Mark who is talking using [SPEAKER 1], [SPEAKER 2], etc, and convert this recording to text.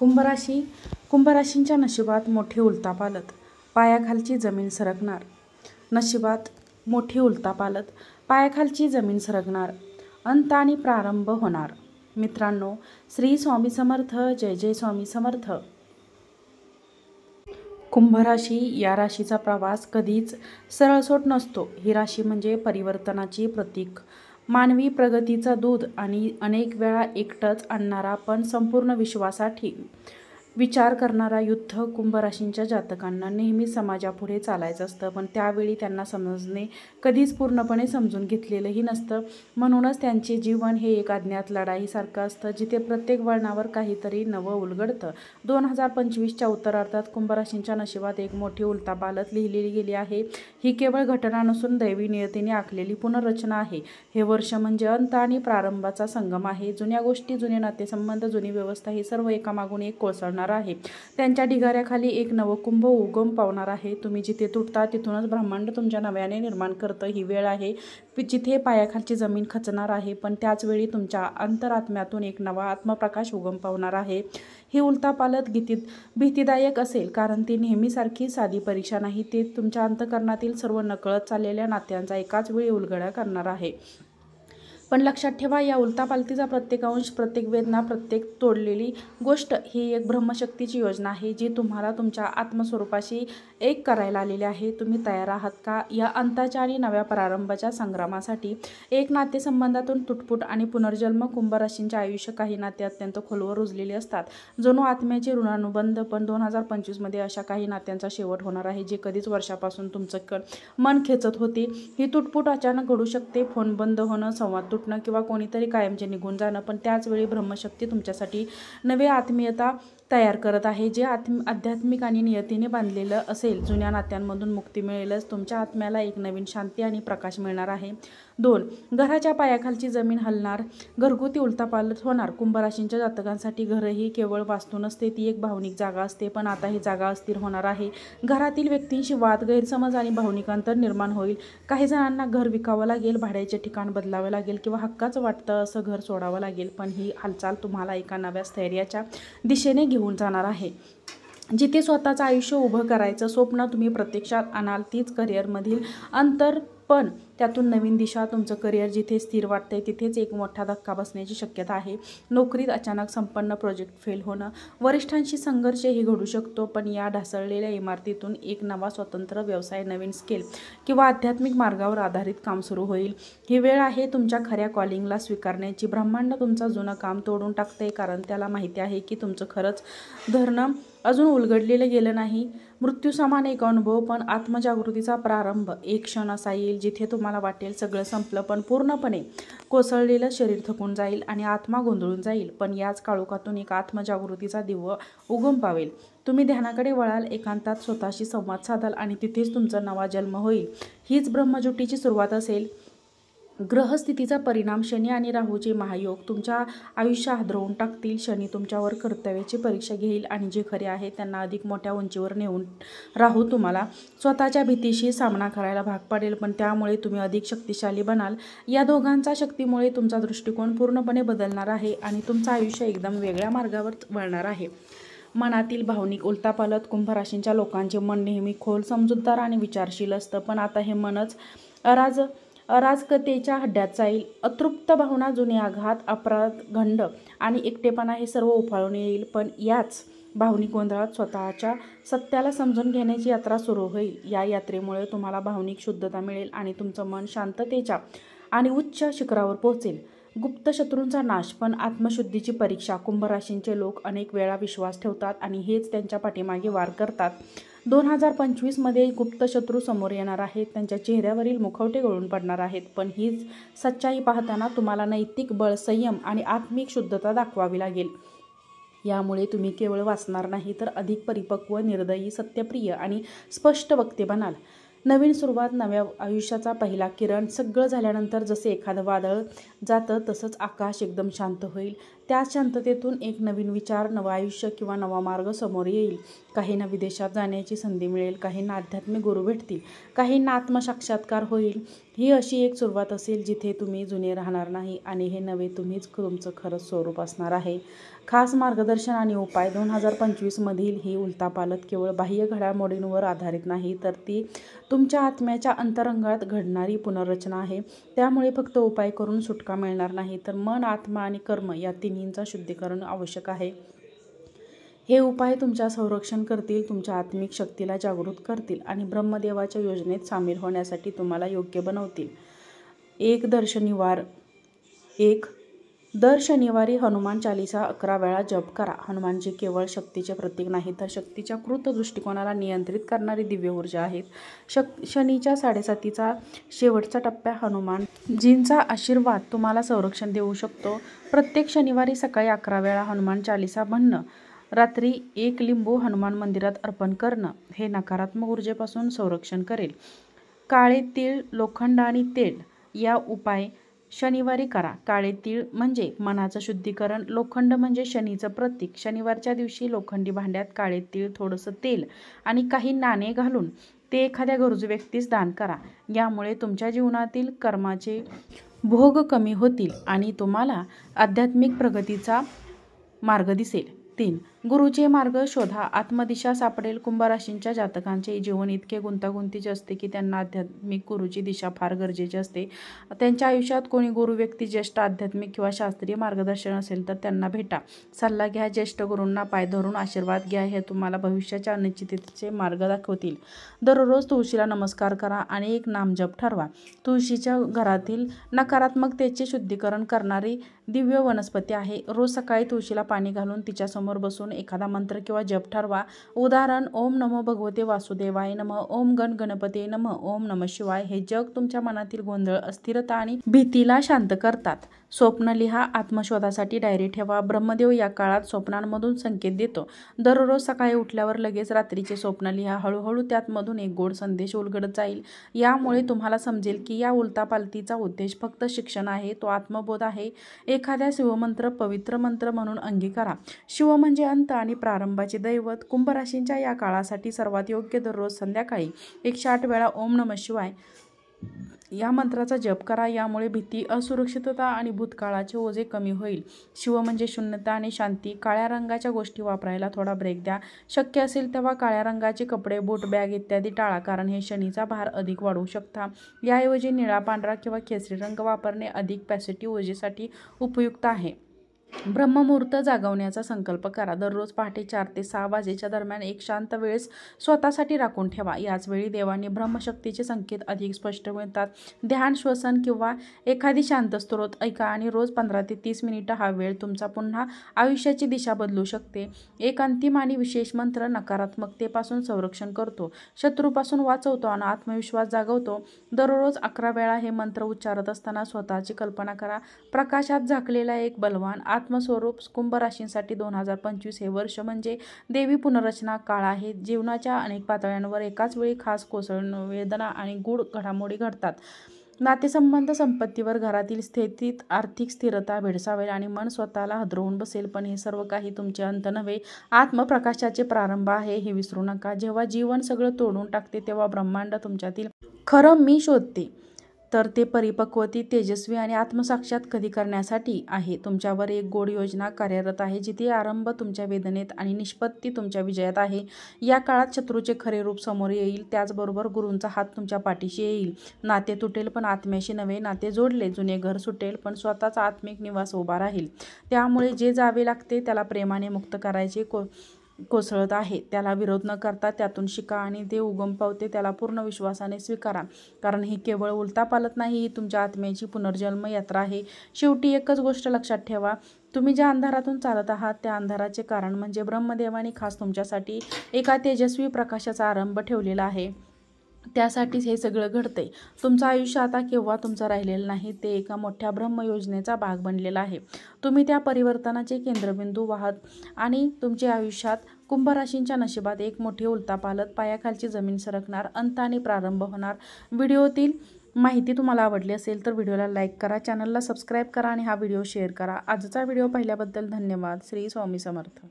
[SPEAKER 1] कुंभराशी कुंभराशींच्या नशिबात मोठी उलथापालथ, पायाखालची जमीन सरकणार. नशिबात मोठी उलथापालथ, पायाखालची जमीन सरकणार, अंत आणि प्रारंभ होणार. मित्रांनो, श्री स्वामी समर्थ. जय जय स्वामी समर्थ. कुंभराशी या राशीचा प्रवास कधीच सरळसोट नसतो. ही राशी म्हणजे परिवर्तनाची प्रतीक, मानवी प्रगतीचं दूत आणि अनेक वेळा एकटंच आणणारा पण संपूर्ण विश्वासाठी विचार करणारा युद्ध. कुंभराशींच्या जातकांना नेहमी समाजापुढे चालायचं असतं, पण त्यावेळी त्यांना समजणे कधीच पूर्णपणे समजून घेतलेलंही नसतं. म्हणूनच त्यांचे जीवन हे एक अज्ञात लढाईसारखं असतं, जिथे प्रत्येक वळणावर काहीतरी नवं उलगडतं. 2025च्या उत्तरार्धात कुंभराशींच्या नशिबात एक मोठी उलथापालथ लिहिली गेली आहे. ही केवळ घटना नसून दैवी नियतीने आखलेली पुनर्रचना आहे. हे वर्ष म्हणजे अंत आणि प्रारंभाचा संगम आहे. जुन्या गोष्टी, जुने नातेसंबंध, जुनी व्यवस्था हे सर्व एकामागून एक कोसळणार आहे. त्यांच्या ढिगाऱ्याखाली एक नवं कुंभ उगम पावणार आहे. तुम्ही जिथे तुटता तिथूनच ब्रह्मांड तुमच्या नव्याने निर्माण करतं. ही वेळ आहे जिथे पायाखालची जमीन खचणार आहे, पण त्याच वेळी तुमच्या अंतरात्म्यातून एक नवा आत्मप्रकाश उगम पावणार आहे. ही उलथापालथ भीतीदायक असेल, कारण ती नेहमीसारखी साधी परीक्षा नाही. ते तुमच्या अंतःकरणातील सर्व नकळत चाललेल्या नात्यांचा एकाच वेळी उलगडा करणार आहे. पण लक्षात ठेवा, या उलथापालथीचा प्रत्येक अंश, प्रत्येक वेदना, प्रत्येक तोडलेली गोष्ट ही एक ब्रह्मशक्तीची योजना आहे, जी तुम्हाला तुमच्या आत्मस्वरूपाशी एक करायला आलेली आहे. तुम्ही तयार आहात का या अंताच्या आणि नव्या प्रारंभाच्या संग्रामासाठी? एक नातेसंबंधातून तुटफूट आणि पुनर्जन्म. कुंभराशींचे आयुष्य काही नाते अत्यंत खोलवर रुजलेली असतात, जणू आत्म्याचे ऋणानुबंध. पण 2025मध्ये अशा काही नात्यांचा शेवट होणार आहे, जे कधीच वर्षापासून तुमचं मन खेचत होते. ही तुटफूट अचानक घडू शकते, फोन बंद होणं, संवाद तुटणं किंवा कोणीतरी कायमचे निघून जाणं. पण त्याच वेळी ब्रह्मशक्ती तुमच्यासाठी नवे आत्मीयता तयार करत आहे, जे आध्यात्मिक आणि नियतीने बांधलेलं असेल. जुन्या नात्यांमधून मुक्ती मिळेलच, तुमच्या आत्म्याला एक नवीन शांती आणि प्रकाश मिळणार आहे. 2. घराच्या पायाखालची जमीन हलणार, घरगुती उलथापालथ होणार. कुंभराशींच्या जातकांसाठी घर ही केवळ वास्तू नसते, ती एक भावनिक जागा असते. पण आता ही जागा अस्थिर होणार आहे. घरातील व्यक्तींशी वाद, गैरसमज आणि भावनिक अंतर निर्माण होईल. काही जणांना घर विकावं लागेल, भाड्याचे ठिकाण बदलावं लागेल किंवा हक्काचं वाटतं असं घर सोडावं लागेल. पण ही हालचाल तुम्हाला एका नव्या स्थैर्याच्या दिशेने घेऊन जाणार आहे, जिथे स्वतःचं आयुष्य उभं करायचं स्वप्न तुम्ही प्रत्यक्षात आणाल. तीच करिअरमधील अंतर, पण त्यातून नवीन दिशा. तुमचं करिअर जिथे स्थिर वाटतंय तिथेच एक मोठा धक्का बसण्याची शक्यता आहे. नोकरीत अचानक संपन्न, प्रोजेक्ट फेल होणं, वरिष्ठांशी संघर्षही घडू शकतो. पण या ढासळलेल्या इमारतीतून एक नवा स्वतंत्र व्यवसाय, नवीन स्किल किंवा आध्यात्मिक मार्गावर आधारित काम सुरू होईल. ही वेळ आहे तुमच्या खऱ्या कॉलिंगला स्वीकारण्याची. ब्रह्मांड तुमचं जुनं काम तोडून टाकतंय, कारण त्याला माहिती आहे की तुमचं खरंच धरणं अजून उलगडलेलं गेलं नाही. मृत्यू समान एक अनुभव, पण आत्मजागृतीचा प्रारंभ. एक क्षण असा येईल जिथे तुम्हाला वाटेल सगळं संपलं, पण पूर्णपणे कोसळलेलं शरीर थकून जाईल आणि आत्मा गोंधळून जाईल. पण याच काळोखातून एक आत्मजागृतीचा दिवा उगम पावेल. तुम्ही ध्यानाकडे वळाल, एकांतात स्वतःशी संवाद साधाल आणि तिथेच तुमचा नवा जन्म होईल. हीच ब्रह्मज्योतीची सुरुवात असेल. ग्रहस्थितीचा परिणाम. शनी आणि राहूचे महायोग तुमच्या आयुष्य हादरवून टाकतील. शनी तुमच्यावर कर्तव्याची परीक्षा घेईल आणि जे खरे आहे त्यांना अधिक मोठ्या उंचीवर नेऊन राहू तुम्हाला स्वतःच्या भीतीशी सामना करायला भाग पाडेल. पण त्यामुळे तुम्ही अधिक शक्तिशाली बनाल. या दोघांच्या शक्तीमुळे तुमचा दृष्टिकोन पूर्णपणे बदलणार आहे आणि तुमचं आयुष्य एकदम वेगळ्या मार्गावर वळणार आहे. मनातील भावनिक उलथापालथ. कुंभराशींच्या लोकांचे मन नेहमी खोल, समजूतदार आणि विचारशील असतं, पण आता हे मनच अराजकतेच्या हड्ड्यात जाईल. अतृप्त भावना, जुने आघात, अपराध, गंड आणि एकटेपणा हे सर्व उफाळून येईल. पण याच भावनिक गोंधळात स्वतःच्या सत्याला समजून घेण्याची यात्रा सुरू होईल. या यात्रेमुळे तुम्हाला भावनिक शुद्धता मिळेल आणि तुमचं मन शांततेच्या आणि उच्च शिखरावर पोहोचेल. गुप्त शत्रूंचा नाश, पण आत्मशुद्धीची परीक्षा. कुंभराशींचे लोक अनेक वेळा विश्वास ठेवतात आणि हेच त्यांच्या पाठीमागे वार करतात. 2025मध्ये गुप्त शत्रू समोर येणार आहेत. त्यांच्या चेहऱ्यावरील मुखवटे गळून पडणार आहेत. पण हीच सच्चाई पाहताना तुम्हाला नैतिक बळ, संयम आणि आत्मिक शुद्धता दाखवावी लागेल. यामुळे तुम्ही केवळ वाचणार नाही, तर अधिक परिपक्व, निर्दयी, सत्यप्रिय आणि स्पष्ट वक्ते बनाल. नवीन सुरुवात, नव्या आयुष्याचा पहिला किरण. सगळं झाल्यानंतर जसे एखादं वादळ जातं तसंच आकाश एकदम शांत होईल. त्या शांततेतून एक नवीन विचार, नवं आयुष्य किंवा नवा मार्ग समोर येईल. काहींना विदेशात जाण्याची संधी मिळेल, काहींना आध्यात्मिक गुरु भेटतील, काहींना आत्मसाक्षात्कार होईल. ही अशी एक सुरुवात असेल जिथे तुम्ही जुने राहणार नाही आणि हे नवे तुम्हीच तुमचं खरं स्वरूप असणार आहे. खास मार्गदर्शन आणि उपाय 2025 मधील ही उलथापालथ केवळ बाह्य घडामोडींवर आधारित नाही, तर ती तुमच्या आत्म्याच्या अंतरंगात घडणारी पुनर्रचना आहे. त्यामुळे फक्त उपाय करून सुटका मिळणार नाही, तर मन, आत्मा आणि कर्म या तिन्हींचं शुद्धीकरण आवश्यक आहे. हे उपाय तुमच्या संरक्षण करतील, तुमच्या आत्मिक शक्तीला जागृत करतील आणि ब्रह्मदेवाच्या योजनेत सामील होण्यासाठी तुम्हाला योग्य बनवतील. दर शनिवारी हनुमान चालीसा 11 वेळा जप करा. हनुमानजी केवळ शक्तीचे प्रतीक नाही, तर शक्तीच्या कृत दृष्टिकोनाला नियंत्रित करणारी दिव्य ऊर्जा आहेत. शनीच्या 7.5चा शेवटचा टप्पा हनुमानजींचा आशीर्वाद तुम्हाला संरक्षण देऊ शकतो. प्रत्येक शनिवारी सकाळी 11 वेळा हनुमान चालीसा म्हणणं, रात्री 1 लिंबू हनुमान मंदिरात अर्पण करणं हे नकारात्मक ऊर्जेपासून संरक्षण करेल. काळे तीळ, लोखंड आणि तेल या उपाय शनिवारी करा. काळे तीळ म्हणजे मनाचं शुद्धीकरण, लोखंड म्हणजे शनीचं प्रतीक. शनिवारच्या दिवशी लोखंडी भांड्यात काळे तीळ, थोडंसं तेल आणि काही नाणे घालून ते एखाद्या गरजू व्यक्तीस दान करा. यामुळे तुमच्या जीवनातील कर्माचे भोग कमी होतील आणि तुम्हाला आध्यात्मिक प्रगतीचा मार्ग दिसेल. 3. गुरुचे मार्ग शोधा, आत्मदिशा सापडेल. कुंभ राशींच्या जातकांचे जीवन इतके गुंतागुंतीचे असते की त्यांना आध्यात्मिक गुरुची दिशा फार गरजेची असते. त्यांच्या आयुष्यात कोणी गुरु व्यक्ती, ज्येष्ठ आध्यात्मिक किंवा शास्त्रीय मार्गदर्शन असेल तर त्यांना भेटा, सल्ला घ्या. ज्येष्ठ गुरूंना पाय धरून आशीर्वाद घ्या. हे तुम्हाला भविष्याच्या अनिश्चिततेचे मार्ग दाखवतील. दररोज तुळशीला नमस्कार करा आणि एक नामजप ठरवा. तुळशीच्या घरातील नकारात्मकतेचे शुद्धीकरण करणारी दिव्य वनस्पती आहे. रोज सकाळी तुळशीला पाणी घालून तिच्यासमोर बसून एखादा मंत्र किंवा जप ठरवा. उदाहरण, ओम नमो भगवते वासुदेवाय नमः, ओम गण गणपते नमः, ओम नमः शिवाय. हे जग तुमच्या मनातील गोंधळ, अस्थिरता आणि भीतीला शांत करतात. स्वप्न लिहा, आत्मशोधासाठी डायरी ठेवा. ब्रह्मदेव या काळात स्वप्नांमधून संकेत देतो. दररोज सकाळी उठल्यावर लगेच रात्रीचे स्वप्न लिहा. हळूहळू त्यातमधून एक गोड संदेश उलगडत जाईल. यामुळे तुम्हाला समजेल की या उलथापालथीचा उद्देश फक्त शिक्षण आहे, तो आत्मबोध आहे. एखाद्या शिवमंत्र पवित्र मंत्र म्हणून अंगीकारा. शिव म्हणजे अंत आणि प्रारंभाचे दैवत. कुंभ राशींच्या या काळासाठी सर्वात योग्य दररोज संध्याकाळी 108 वेळा ओम नमः शिवाय या मंत्राचा जप करा. यामुळे भीती, असुरक्षितता आणि भूतकाळाचे ओझे कमी होईल. शिव म्हणजे शून्यता आणि शांती. काळ्या रंगाच्या गोष्टी वापरायला थोडा ब्रेक द्या. शक्य असेल तेव्हा काळ्या रंगाचे कपडे, बूट, बॅग इत्यादी टाळा, कारण हे शनीचा भार अधिक वाढवू शकता. याऐवजी निळा, पांढरा किंवा केसरी रंग वापरणे अधिक पॉझिटिव्ह ऊर्जेसाठी उपयुक्त आहे. ब्रह्ममुहूर्त जागवण्याचा संकल्प करा. दररोज पहाटे 4 ते 6 वाजेच्या दरम्यान एक शांत वेळेस स्वतःसाठी राखून ठेवा. याच वेळी देवाने ब्रह्मशक्तीचे संकेत अधिक स्पष्ट मिळतात. ध्यान, श्वसन किंवा एखादी शांत स्तोत्र ऐका आणि रोज 15 ते 30 मिनिटं हा वेळ तुमचा पुन्हा आयुष्याची दिशा बदलू शकते. एक अंतिम आणि विशेष मंत्र नकारात्मकतेपासून संरक्षण करतो, शत्रूपासून वाचवतो आणि आत्मविश्वास जागवतो. दररोज 11 वेळा हे मंत्र उच्चारत असताना स्वतःची कल्पना करा. प्रकाशात झाकलेला एक बलवान आत्मस्वरूप. कुंभ राशींसाठी 2025 हे वर्ष म्हणजे देवी पुनर्रचना काळ आहे. जीवनाच्या अनेक पातळ्यांवर एकाच वेळी खास कोसळण, वेदना आणि गूढ घडामोडी घडतात. नातेसंबंध, संपत्तीवर, घरातील स्थितीत आर्थिक स्थिरता भेडसावेल आणि मन स्वतःला हादरवून बसेल. पण हे सर्व काही तुमचे अंत नव्हे, आत्मप्रकाशाचे प्रारंभ आहे, हे विसरू नका. जेव्हा जीवन सगळं तोडून टाकते तेव्हा ब्रह्मांड तुमच्यातील खरं मी शोधते. तर ते परिपक्वती, तेजस्वी आणि आत्मसाक्षात कधी करण्यासाठी आहे. तुमच्यावर एक गोड योजना कार्यरत आहे, जिथे आरंभ तुमच्या वेदनेत आणि निष्पत्ती तुमच्या विजयात आहे. या काळात शत्रूचे खरे रूप समोर येईल, त्याचबरोबर गुरूंचा हात तुमच्या पाठीशी येईल. नाते तुटेल पण आत्म्याशी नवे नाते जोडले. जुने घर सुटेल पण स्वतःचा आत्मिक निवास उभा राहील. त्यामुळे जे जावे लागते त्याला प्रेमाने मुक्त करायचे कोसळत आहे, त्याला विरोध न करता त्यातून शिका आणि ते उगम पावते त्याला पूर्ण विश्वासाने स्वीकारा. कारण ही केवळ उलथापालथ नाही, ही तुमच्या आत्म्याची पुनर्जन्म यात्रा आहे. शेवटी एकच गोष्ट लक्षात ठेवा, तुम्ही ज्या अंधारातून चालत आहात त्या अंधाराचे कारण म्हणजे ब्रह्मदेवाने खास तुमच्यासाठी एका तेजस्वी प्रकाशाचा आरंभ ठेवलेला आहे. त्यासाठीच हे सगळं घडतंय. तुमचं आयुष्य आता केव्हा तुमचं राहिलेलं नाही, ते एका मोठ्या ब्रह्मयोजनेचा भाग बनलेला आहे. तुम्ही त्या परिवर्तनाचे केंद्रबिंदू आहात आणि तुमच्या आयुष्यात कुंभ राशींच्या नशिबात एक मोठी उलथापालथ, पायाखालची जमीन सरकणार, अंत आणि प्रारंभ होणार. व्हिडिओतील माहिती तुम्हाला आवडली असेल तर व्हिडिओला लाईक करा, चॅनलला सबस्क्राईब करा आणि हा व्हिडिओ शेअर करा. आजचा व्हिडिओ पाहिल्याबद्दल धन्यवाद. श्री स्वामी समर्थ.